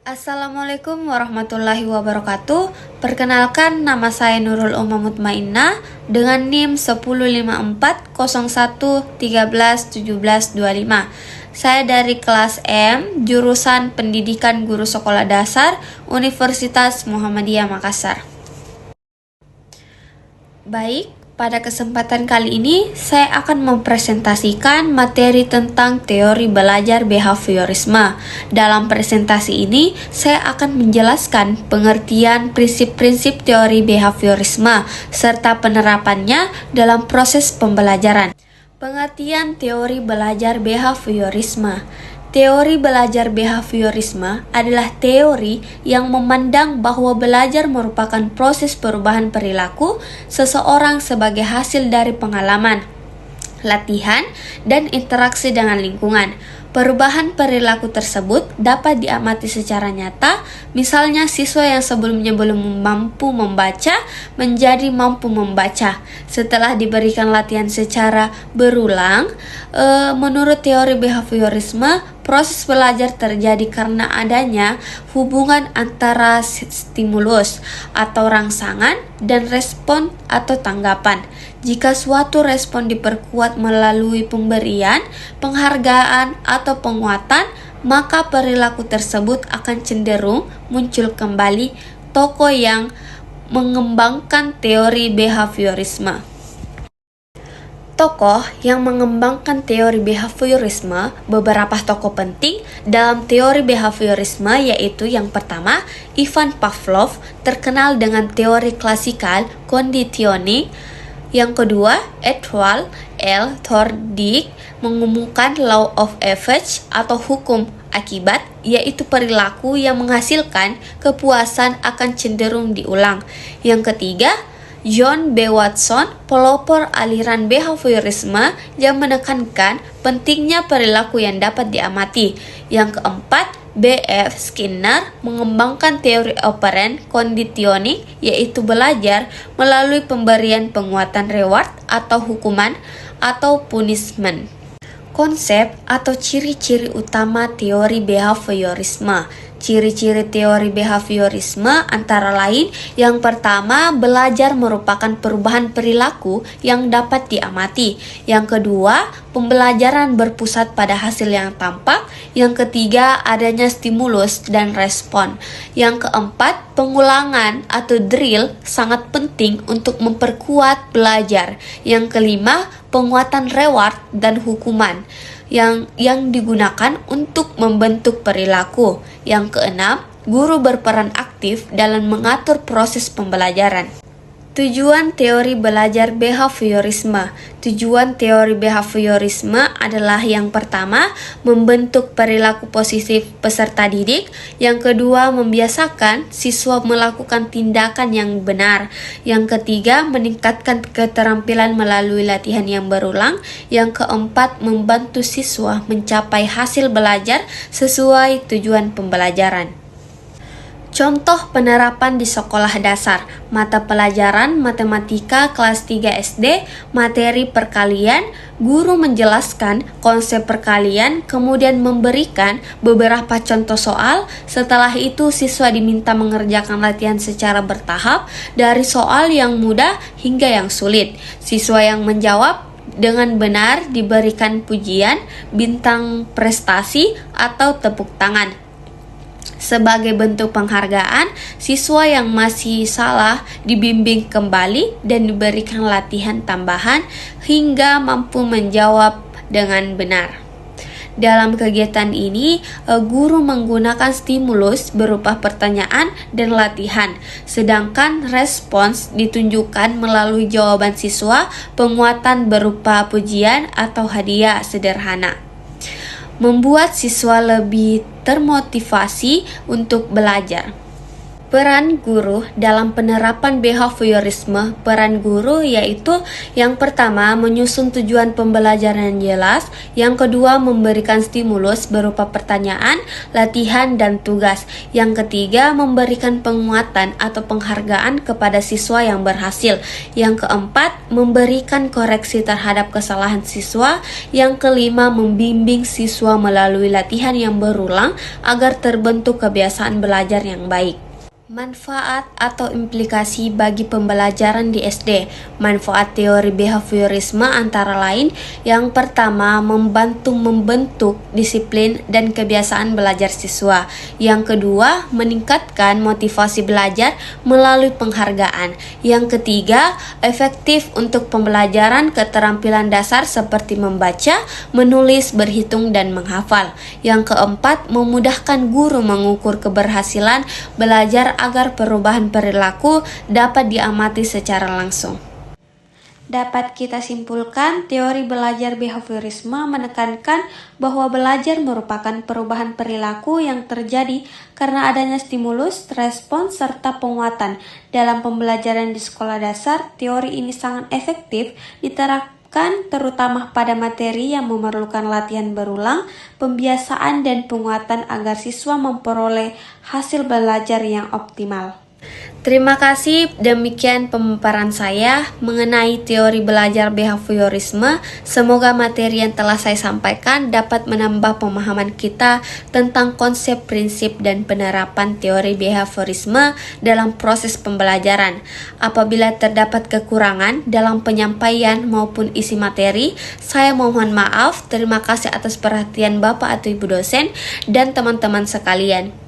Assalamualaikum warahmatullahi wabarakatuh. Perkenalkan, nama saya Nurul Uma Mutmainnah dengan NIM 105401131725. Saya dari kelas M, jurusan Pendidikan Guru Sekolah Dasar, Universitas Muhammadiyah Makassar. Baik, pada kesempatan kali ini saya akan mempresentasikan materi tentang teori belajar behaviorisme. Dalam presentasi ini, saya akan menjelaskan pengertian prinsip-prinsip teori behaviorisme serta penerapannya dalam proses pembelajaran. Pengertian teori belajar behaviorisme. Teori belajar behaviorisme adalah teori yang memandang bahwa belajar merupakan proses perubahan perilaku seseorang sebagai hasil dari pengalaman, latihan, dan interaksi dengan lingkungan. Perubahan perilaku tersebut dapat diamati secara nyata, misalnya siswa yang sebelumnya belum mampu membaca menjadi mampu membaca setelah diberikan latihan secara berulang. Menurut teori behaviorisme, proses belajar terjadi karena adanya hubungan antara stimulus atau rangsangan dan respon atau tanggapan. Jika suatu respon diperkuat melalui pemberian, penghargaan, atau penguatan, maka perilaku tersebut akan cenderung muncul kembali. Tokoh yang mengembangkan teori behaviorisme. Tokoh yang mengembangkan teori behaviorisme, beberapa tokoh penting dalam teori behaviorisme yaitu yang pertama, Ivan Pavlov, terkenal dengan teori klasikal conditioning. Yang kedua, Edward L. Thorndike mengumumkan law of effect atau hukum akibat, yaitu perilaku yang menghasilkan kepuasan akan cenderung diulang. Yang ketiga, John B. Watson, pelopor aliran behaviorisme yang menekankan pentingnya perilaku yang dapat diamati. Yang keempat, B.F. Skinner mengembangkan teori operant conditioning, yaitu belajar melalui pemberian penguatan reward atau hukuman atau punishment. Konsep atau ciri-ciri utama teori behaviorisme. Ciri-ciri teori behaviorisme antara lain, yang pertama, belajar merupakan perubahan perilaku yang dapat diamati. Yang kedua, pembelajaran berpusat pada hasil yang tampak. Yang ketiga, adanya stimulus dan respon. Yang keempat, pengulangan atau drill sangat penting untuk memperkuat belajar. Yang kelima, penguatan reward dan hukuman yang digunakan untuk membentuk perilaku. Yang keenam, guru berperan aktif dalam mengatur proses pembelajaran. Tujuan teori belajar behaviorisme. Tujuan teori behaviorisme adalah yang pertama, membentuk perilaku positif peserta didik. Yang kedua, membiasakan siswa melakukan tindakan yang benar. Yang ketiga, meningkatkan keterampilan melalui latihan yang berulang. Yang keempat, membantu siswa mencapai hasil belajar sesuai tujuan pembelajaran. Contoh penerapan di sekolah dasar, mata pelajaran matematika kelas 3 SD, materi perkalian, guru menjelaskan konsep perkalian, kemudian memberikan beberapa contoh soal. Setelah itu siswa diminta mengerjakan latihan secara bertahap, dari soal yang mudah hingga yang sulit. Siswa yang menjawab dengan benar diberikan pujian, bintang prestasi, atau tepuk tangan. Sebagai bentuk penghargaan, siswa yang masih salah dibimbing kembali dan diberikan latihan tambahan hingga mampu menjawab dengan benar. Dalam kegiatan ini, guru menggunakan stimulus berupa pertanyaan dan latihan, sedangkan respons ditunjukkan melalui jawaban siswa, penguatan berupa pujian atau hadiah sederhana. Membuat siswa lebih termotivasi untuk belajar. Peran guru dalam penerapan behaviorisme. Peran guru yaitu yang pertama menyusun tujuan pembelajaran yang jelas, yang kedua memberikan stimulus berupa pertanyaan, latihan, dan tugas, yang ketiga memberikan penguatan atau penghargaan kepada siswa yang berhasil, yang keempat memberikan koreksi terhadap kesalahan siswa, yang kelima membimbing siswa melalui latihan yang berulang agar terbentuk kebiasaan belajar yang baik. Manfaat atau implikasi bagi pembelajaran di SD. Manfaat teori behaviorisme antara lain yang pertama membantu membentuk disiplin dan kebiasaan belajar siswa. Yang kedua, meningkatkan motivasi belajar melalui penghargaan. Yang ketiga, efektif untuk pembelajaran keterampilan dasar seperti membaca, menulis, berhitung, dan menghafal. Yang keempat, memudahkan guru mengukur keberhasilan belajar agar perubahan perilaku dapat diamati secara langsung. Dapat kita simpulkan, teori belajar behaviorisme menekankan bahwa belajar merupakan perubahan perilaku yang terjadi karena adanya stimulus, respons, serta penguatan. Dalam pembelajaran di sekolah dasar, teori ini sangat efektif diterapkan terutama pada materi yang memerlukan latihan berulang, pembiasaan, dan penguatan agar siswa memperoleh hasil belajar yang optimal. Terima kasih, demikian pemaparan saya mengenai teori belajar behaviorisme. Semoga materi yang telah saya sampaikan dapat menambah pemahaman kita tentang konsep, prinsip, dan penerapan teori behaviorisme dalam proses pembelajaran. Apabila terdapat kekurangan dalam penyampaian maupun isi materi, saya mohon maaf. Terima kasih atas perhatian Bapak atau Ibu dosen dan teman-teman sekalian.